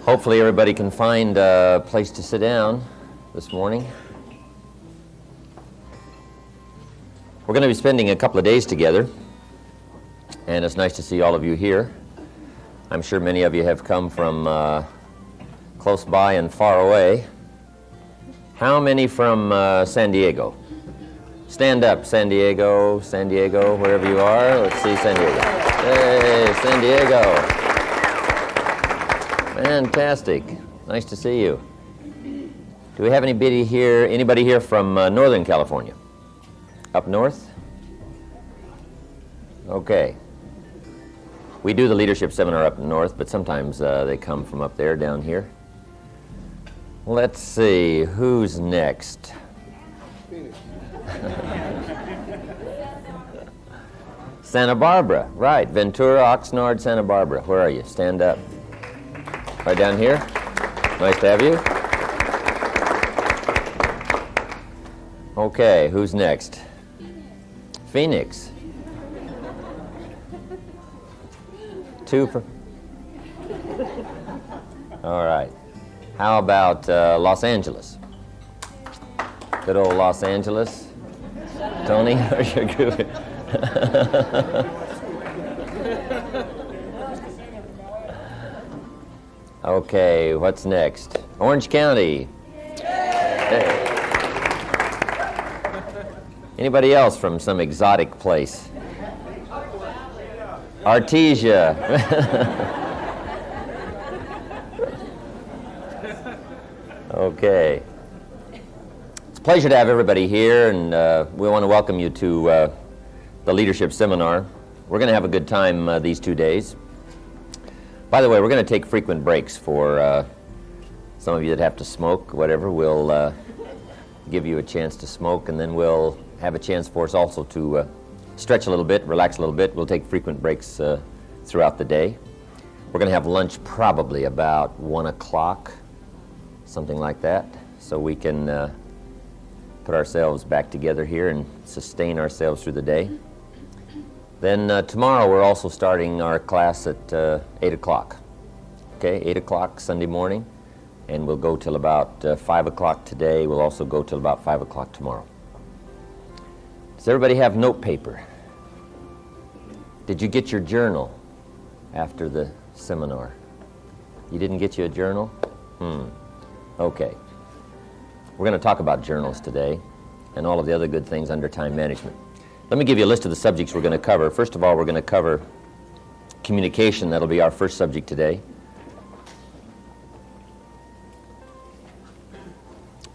Hopefully everybody can find a place to sit down this morning. We're going to be spending a couple of days together, and it's nice to see all of you here. I'm sure many of you have come from close by and far away. How many from San Diego? Stand up, San Diego, wherever you are. Let's see San Diego. Hey, San Diego. Fantastic. Nice to see you. Do we have anybody here from Northern California? Up north? Okay. We do the leadership seminar up north, but sometimes they come from up there, down here. Let's see, who's next? Santa Barbara, right. Ventura, Oxnard, Santa Barbara. Where are you? Stand up. Right down here. Nice to have you. Okay, who's next? Phoenix. Two for... All right. How about Los Angeles? Good old Los Angeles. Tony, are you good? Okay, what's next? Orange County. Hey. Anybody else from some exotic place? Artesia. Okay. It's a pleasure to have everybody here, and we want to welcome you to the Leadership Seminar. We're going to have a good time these 2 days. By the way, we're going to take frequent breaks for some of you that have to smoke, whatever. We'll give you a chance to smoke, and then we'll have a chance for us also to stretch a little bit, relax a little bit. We'll take frequent breaks throughout the day. We're going to have lunch probably about 1 o'clock, something like that, so we can put ourselves back together here and sustain ourselves through the day. Then tomorrow we're also starting our class at 8 o'clock. Okay, 8 o'clock Sunday morning, and we'll go till about 5 o'clock today. We'll also go till about 5 o'clock tomorrow. Does everybody have note paper? Did you get your journal after the seminar? You didn't get you a journal? Okay. We're going to talk about journals today and all of the other good things under time management. Let me give you a list of the subjects we're going to cover. First of all, we're going to cover communication. That'll be our first subject today.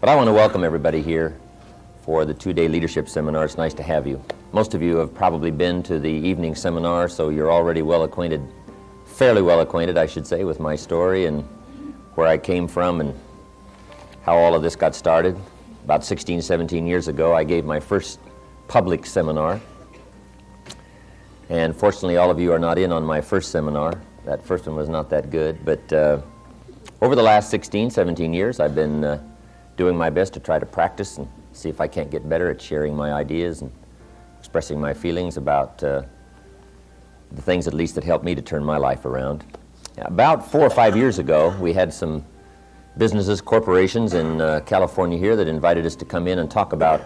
But I want to welcome everybody here for the 2-day leadership seminar. It's nice to have you. Most of you have probably been to the evening seminar, so you're already well acquainted, fairly well acquainted, I should say, with my story and where I came from and how all of this got started. About 16, 17 years ago, I gave my first public seminar. And fortunately, all of you are not in on my first seminar. That first one was not that good. But over the last 16, 17 years, I've been doing my best to try to practice and see if I can't get better at sharing my ideas and expressing my feelings about the things, at least, that helped me to turn my life around. About 4 or 5 years ago, we had some businesses, corporations in California here that invited us to come in and talk about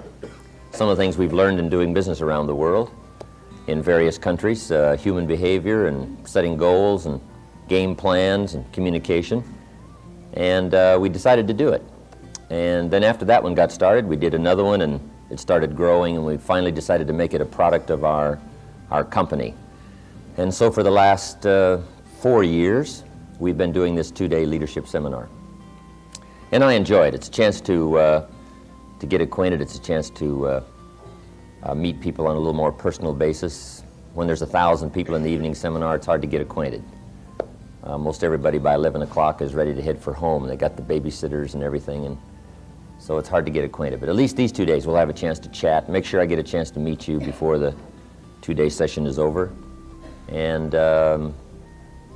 some of the things we've learned in doing business around the world in various countries, human behavior and setting goals and game plans and communication. And we decided to do it. And then after that one got started, we did another one, and it started growing, and we finally decided to make it a product of our company. And so for the last 4 years, we've been doing this 2-day leadership seminar. And I enjoy it. It's a chance to get acquainted. It's a chance to meet people on a little more personal basis. When there's 1,000 people in the evening seminar, it's hard to get acquainted. Most everybody by 11 o'clock is ready to head for home, and they got the babysitters and everything, and so it's hard to get acquainted. But at least these 2 days we'll have a chance to chat, make sure I get a chance to meet you before the 2-day session is over, and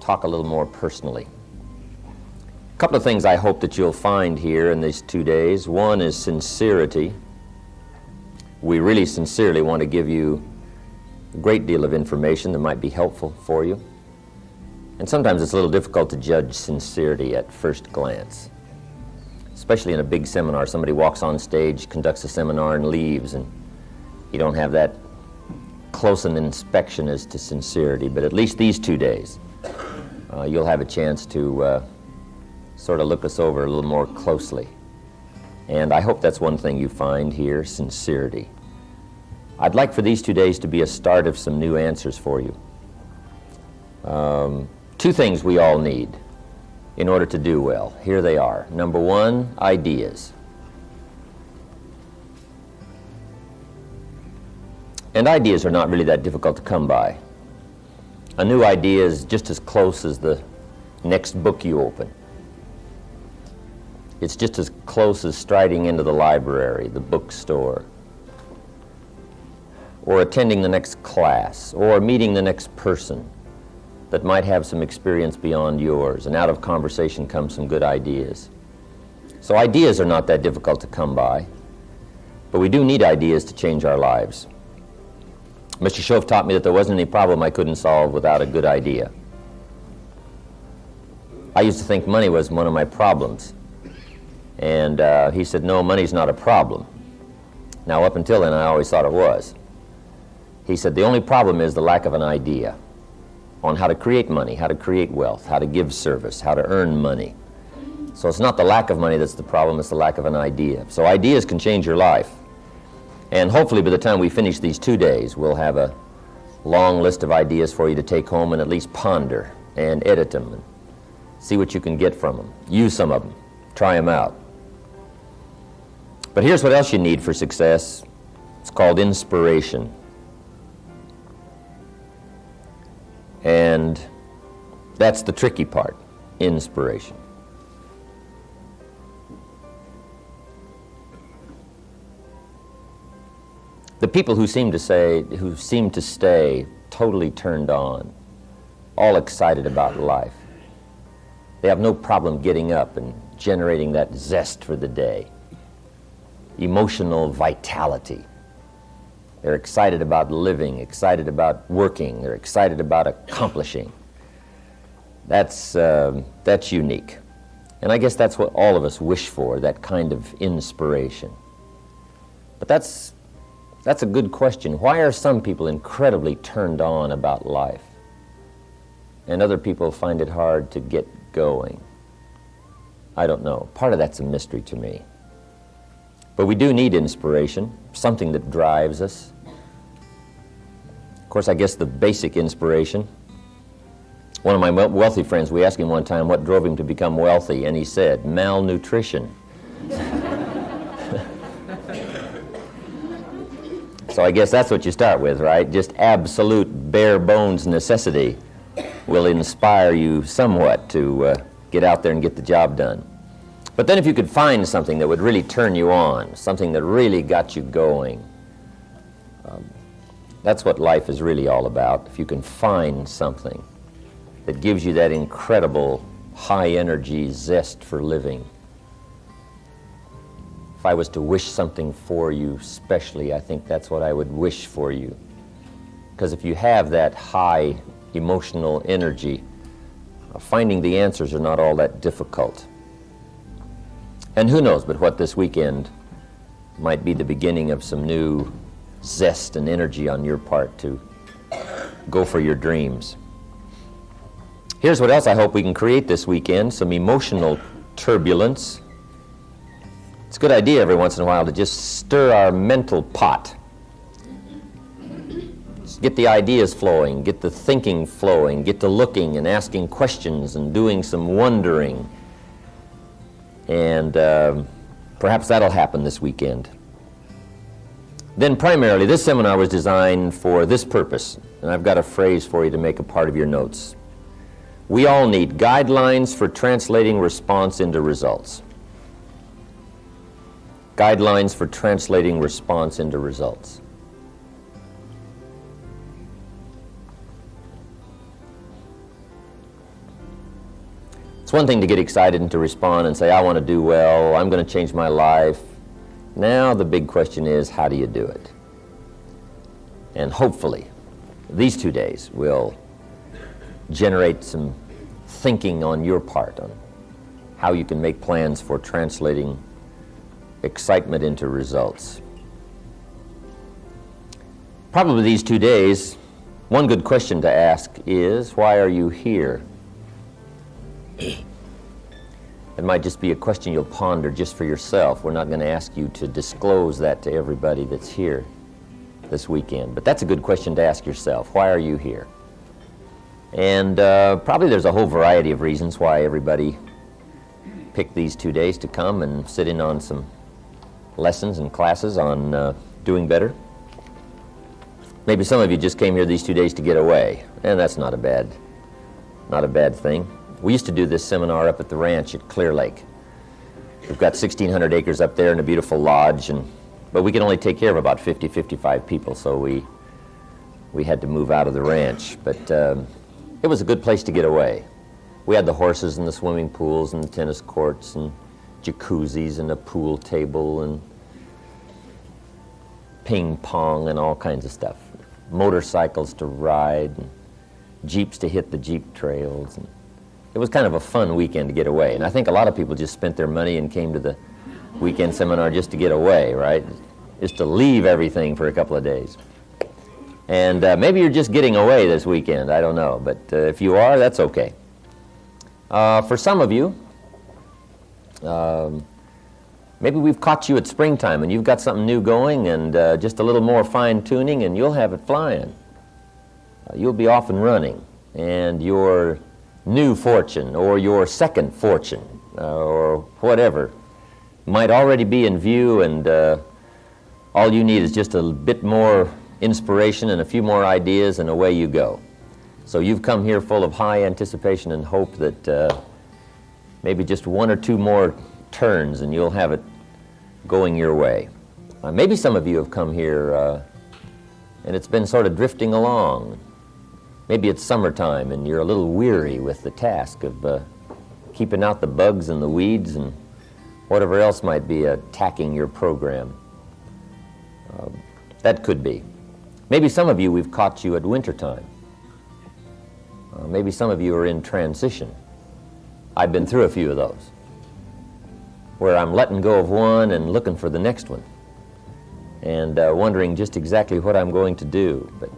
talk a little more personally. A couple of things I hope that you'll find here in these 2 days. One is sincerity. We really sincerely want to give you a great deal of information that might be helpful for you. And sometimes it's a little difficult to judge sincerity at first glance, especially in a big seminar. Somebody walks on stage, conducts a seminar, and leaves, and you don't have that close an inspection as to sincerity. But at least these 2 days, you'll have a chance to sort of look us over a little more closely. And I hope that's one thing you find here, sincerity. I'd like for these 2 days to be a start of some new answers for you. 2 things we all need in order to do well. Here they are. Number 1, ideas. And ideas are not really that difficult to come by. A new idea is just as close as the next book you open. It's just as close as striding into the library, the bookstore, or attending the next class, or meeting the next person that might have some experience beyond yours, and out of conversation come some good ideas. So ideas are not that difficult to come by, but we do need ideas to change our lives. Mr. Shove taught me that there wasn't any problem I couldn't solve without a good idea. I used to think money was one of my problems, and he said, no, money's not a problem. Now, up until then, I always thought it was. He said, the only problem is the lack of an idea on how to create money, how to create wealth, how to give service, how to earn money. So it's not the lack of money that's the problem, it's the lack of an idea. So ideas can change your life. And hopefully by the time we finish these 2 days, we'll have a long list of ideas for you to take home and at least ponder and edit them and see what you can get from them. Use some of them. Try them out. But here's what else you need for success. It's called inspiration. And that's the tricky part, inspiration. The people who seem to stay totally turned on, all excited about life, they have no problem getting up and generating that zest for the day, emotional vitality. They're excited about living, excited about working, they're excited about accomplishing. That's unique. And I guess that's what all of us wish for, that kind of inspiration. But that's a good question. Why are some people incredibly turned on about life, and other people find it hard to get going? I don't know. Part of that's a mystery to me. But we do need inspiration, something that drives us. Of course, I guess the basic inspiration. One of my wealthy friends, we asked him one time what drove him to become wealthy, and he said, malnutrition. So I guess that's what you start with, right? Just absolute bare bones necessity will inspire you somewhat to get out there and get the job done. But then if you could find something that would really turn you on, something that really got you going, that's what life is really all about. If you can find something that gives you that incredible high energy zest for living. If I was to wish something for you specially, I think that's what I would wish for you. Because if you have that high emotional energy, finding the answers are not all that difficult. And who knows but what this weekend might be the beginning of some new zest and energy on your part to go for your dreams. Here's what else I hope we can create this weekend, some emotional turbulence. It's a good idea every once in a while to just stir our mental pot. Just get the ideas flowing, get the thinking flowing, get to looking and asking questions and doing some wondering. And perhaps that'll happen this weekend. Then primarily, this seminar was designed for this purpose, and I've got a phrase for you to make a part of your notes. We all need guidelines for translating response into results. Guidelines for translating response into results. It's one thing to get excited and to respond and say, I want to do well, I'm going to change my life. Now the big question is, how do you do it? And hopefully, these 2 days will generate some thinking on your part on how you can make plans for translating excitement into results. Probably these 2 days, one good question to ask is, why are you here? It might just be a question you'll ponder just for yourself. We're not going to ask you to disclose that to everybody that's here this weekend. But that's a good question to ask yourself. Why are you here? And probably there's a whole variety of reasons why everybody picked these 2 days to come and sit in on some lessons and classes on doing better. Maybe some of you just came here these 2 days to get away, and that's not a bad thing. We used to do this seminar up at the ranch at Clear Lake. We've got 1,600 acres up there and a beautiful lodge, but we can only take care of about 50, 55 people, so we had to move out of the ranch. But it was a good place to get away. We had the horses and the swimming pools and the tennis courts and jacuzzis and a pool table and ping pong and all kinds of stuff. Motorcycles to ride and Jeeps to hit the Jeep trails. And it was kind of a fun weekend to get away. And I think a lot of people just spent their money and came to the weekend seminar just to get away, right? Just to leave everything for a couple of days. And maybe you're just getting away this weekend, I don't know. But if you are, that's okay. For some of you, maybe we've caught you at springtime and you've got something new going and just a little more fine-tuning and you'll have it flying. You'll be off and running, and your new fortune or your second fortune or whatever might already be in view, and all you need is just a bit more inspiration and a few more ideas, and away you go. So you've come here full of high anticipation and hope that maybe just one or two more turns and you'll have it going your way. Maybe some of you have come here and it's been sort of drifting along. Maybe it's summertime and you're a little weary with the task of keeping out the bugs and the weeds and whatever else might be attacking your program. That could be. Maybe some of you, we've caught you at wintertime. Maybe some of you are in transition. I've been through a few of those, where I'm letting go of one and looking for the next one, and wondering just exactly what I'm going to do. But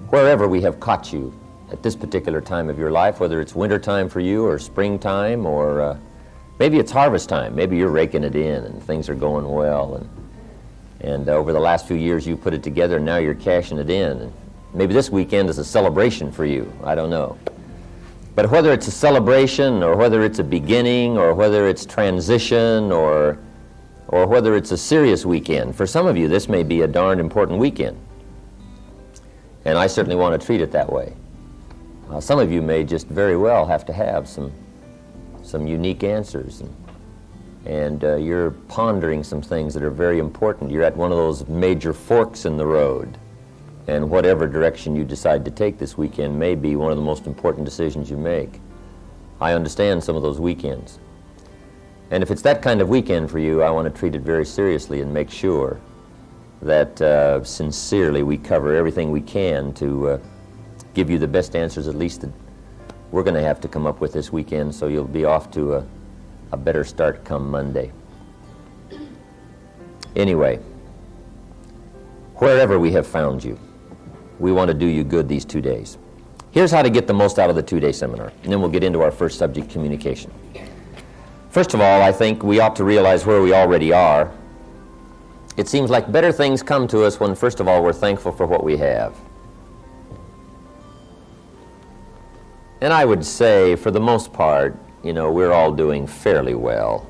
wherever we have caught you at this particular time of your life, whether it's wintertime for you or springtime, or maybe it's harvest time, maybe you're raking it in and things are going well, and over the last few years you put it together and now you're cashing it in. And maybe this weekend is a celebration for you, I don't know. But whether it's a celebration or whether it's a beginning or whether it's transition or whether it's a serious weekend, for some of you this may be a darn important weekend. And I certainly want to treat it that way. Some of you may just very well have to have some unique answers, and you're pondering some things that are very important. You're at one of those major forks in the road, and whatever direction you decide to take this weekend may be one of the most important decisions you make. I understand some of those weekends. And if it's that kind of weekend for you, I want to treat it very seriously and make sure that sincerely we cover everything we can to give you the best answers, at least that we're going to have to come up with this weekend, so you'll be off to a better start come Monday. Anyway, wherever we have found you, we want to do you good these 2 days. Here's how to get the most out of the 2-day seminar, and then we'll get into our first subject, communication. First of all, I think we ought to realize where we already are. It seems like better things come to us when, first of all, we're thankful for what we have. And I would say, for the most part, you know, we're all doing fairly well,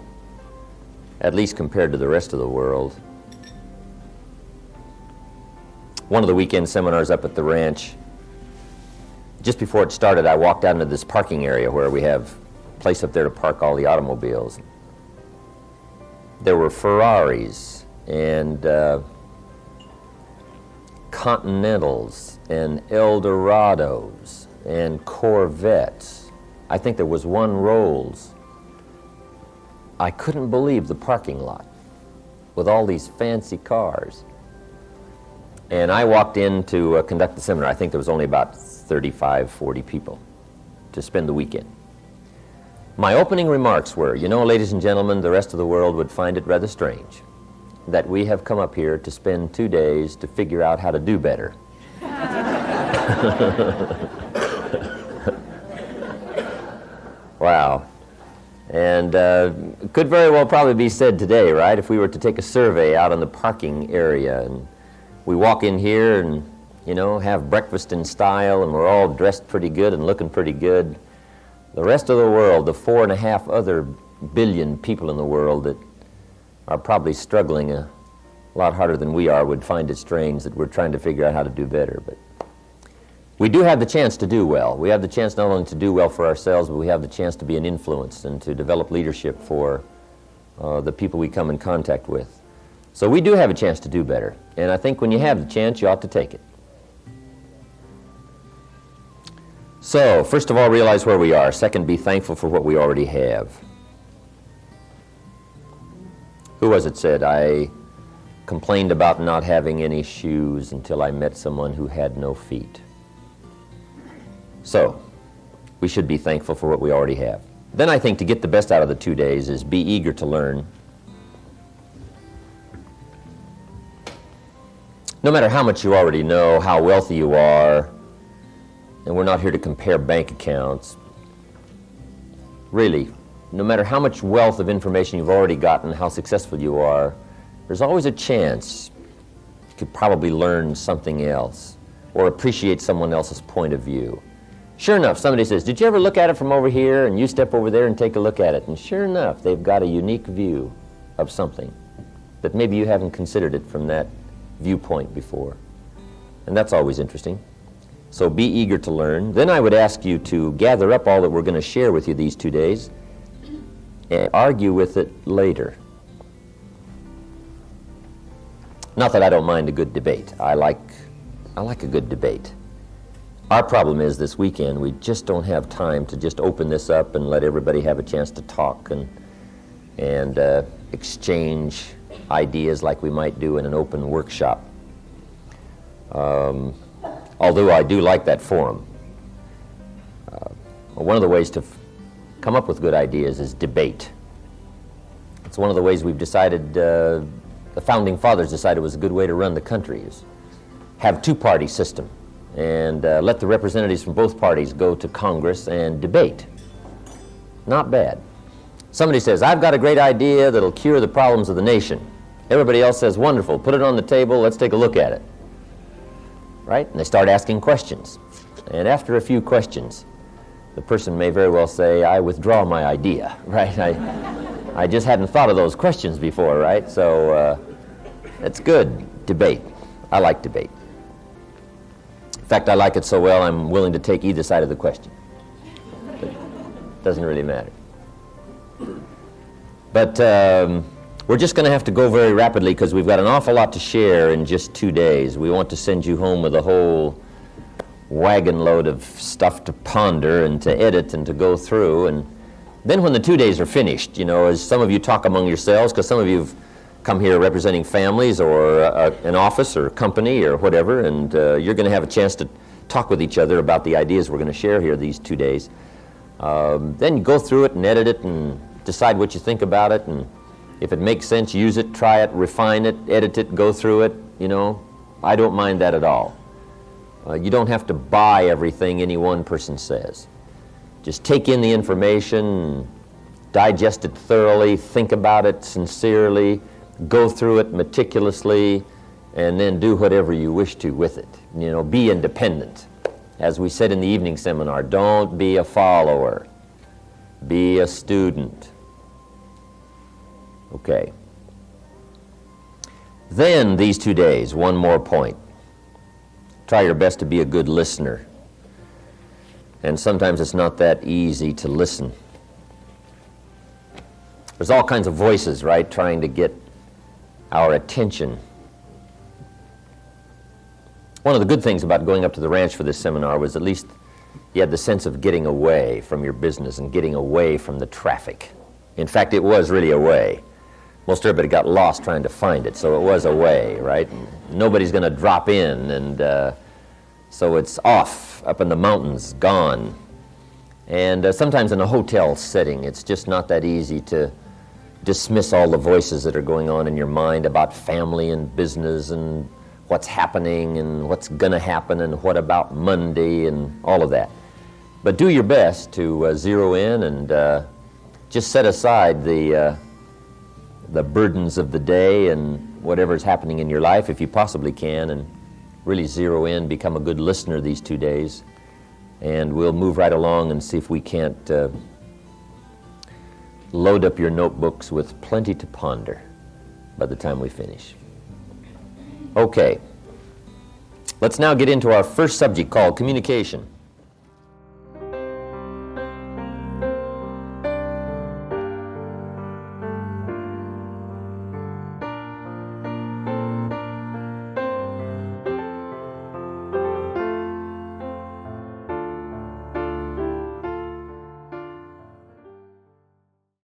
at least compared to the rest of the world. One of the weekend seminars up at the ranch, just before it started, I walked out into this parking area where we have a place up there to park all the automobiles. There were Ferraris and Continentals and Eldorados and Corvettes. I think there was one Rolls. I couldn't believe the parking lot with all these fancy cars. And I walked in to conduct the seminar. I think there was only about 35, 40 people. to spend the weekend. My opening remarks were, you know, ladies and gentlemen, the rest of the world would find it rather strange that we have come up here to spend 2 days to figure out how to do better. Wow. And could very well probably be said today, right? If we were to take a survey out on the parking area and we walk in here and, you know, have breakfast in style and we're all dressed pretty good and looking pretty good, the rest of the world, the 4.5 other billion people in the world that are probably struggling a lot harder than we are, would find it strange that we're trying to figure out how to do better. But we do have the chance to do well. We have the chance not only to do well for ourselves, but we have the chance to be an influence and to develop leadership for the people we come in contact with. So we do have a chance to do better. And I think when you have the chance, you ought to take it. So, first of all, realize where we are. Second, be thankful for what we already have. Who was it said, I complained about not having any shoes until I met someone who had no feet? So, we should be thankful for what we already have. Then I think to get the best out of the 2 days is be eager to learn. No matter how much you already know, how wealthy you are, and we're not here to compare bank accounts, really, no matter how much wealth of information you've already gotten, how successful you are, there's always a chance you could probably learn something else or appreciate someone else's point of view. Sure enough, somebody says, did you ever look at it from over here? And you step over there and take a look at it. And sure enough, they've got a unique view of something that maybe you haven't considered it from that viewpoint before. And that's always interesting. So be eager to learn. Then I would ask you to gather up all that we're going to share with you these 2 days and argue with it later. Not that I don't mind a good debate. I like a good debate. Our problem is this weekend we just don't have time to just open this up and let everybody have a chance to talk and exchange ideas like we might do in an open workshop. Although I do like that forum. One of the ways to come up with good ideas is debate. It's one of the ways we've decided, the Founding Fathers decided was a good way to run the country, is have two-party system and let the representatives from both parties go to Congress and debate. Not bad. Somebody says, I've got a great idea that'll cure the problems of the nation. Everybody else says, wonderful, put it on the table, let's take a look at it. Right? And they start asking questions. And after a few questions, the person may very well say, I withdraw my idea, right? I just hadn't thought of those questions before, right? So it's good, debate. I like debate. In fact, I like it so well, I'm willing to take either side of the question. But it doesn't really matter. But we're just going to have to go very rapidly because we've got an awful lot to share in just 2 days. We want to send you home with a whole wagon load of stuff to ponder and to edit and to go through. And then when the 2 days are finished, you know, as some of you talk among yourselves, because some of you have come here representing families or an office or a company or whatever, and you're going to have a chance to talk with each other about the ideas we're going to share here these 2 days. Then you go through it and edit it and decide what you think about it, and if it makes sense, use it, try it, refine it, edit it, go through it, you know. I don't mind that at all. You don't have to buy everything any one person says. Just take in the information, digest it thoroughly, think about it sincerely, go through it meticulously, and then do whatever you wish to with it. You know, be independent. As we said in the evening seminar, don't be a follower. Be a student. Okay. Then these 2 days, one more point. Try your best to be a good listener. And sometimes it's not that easy to listen. There's all kinds of voices, right, trying to get our attention. One of the good things about going up to the ranch for this seminar was at least you had the sense of getting away from your business and getting away from the traffic. In fact, it was really a way. Most everybody got lost trying to find it, so it was a way, right? Nobody's going to drop in, and so it's off, up in the mountains, gone. And sometimes in a hotel setting, it's just not that easy to dismiss all the voices that are going on in your mind about family and business and what's happening and what's going to happen and what about Monday and all of that. But do your best to zero in and just set aside the burdens of the day and whatever's happening in your life if you possibly can, and really zero in, become a good listener these 2 days. And we'll move right along and see if we can't load up your notebooks with plenty to ponder by the time we finish. Okay, let's now get into our first subject called communication.